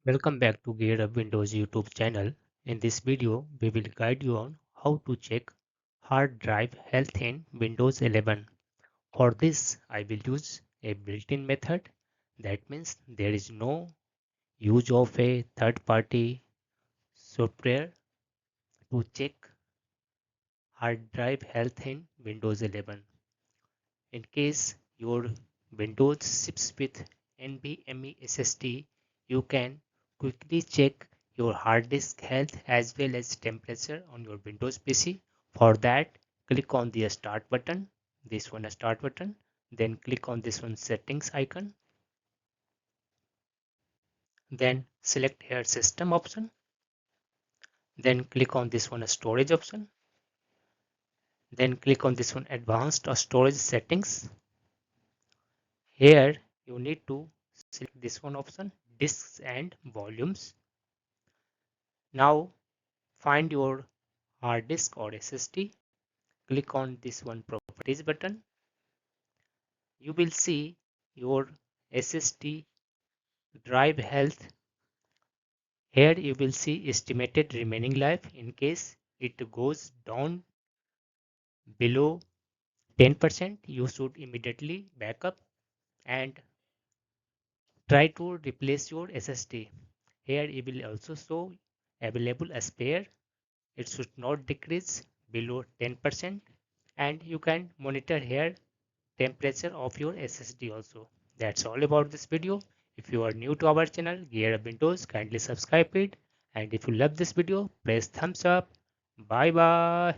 Welcome back to Gear Up Windows YouTube channel. In this video, we will guide you on how to check hard drive health in Windows 11. For this, I will use a built-in method. That means there is no use of a third-party software to check hard drive health in Windows 11. In case your Windows ships with NVMe SSD, you can quickly check your hard disk health as well as temperature on your Windows PC. For that, click on the start button, this one start button, then click on this one settings icon, then select here system option, then click on this one storage option, then click on this one advanced storage settings. Here you need to select this one option, disks and volumes. Now find your hard disk or SSD. Click on this one properties button. You will see your SSD drive health. Here you will see estimated remaining life. In case it goes down below 10%, you should immediately back up and try to replace your SSD. Here you will also show available spare. It should not decrease below 10%, and you can monitor here temperature of your SSD also. That's all about this video. If you are new to our channel Gear Up Windows, kindly subscribe it, and if you love this video, press thumbs up. Bye bye.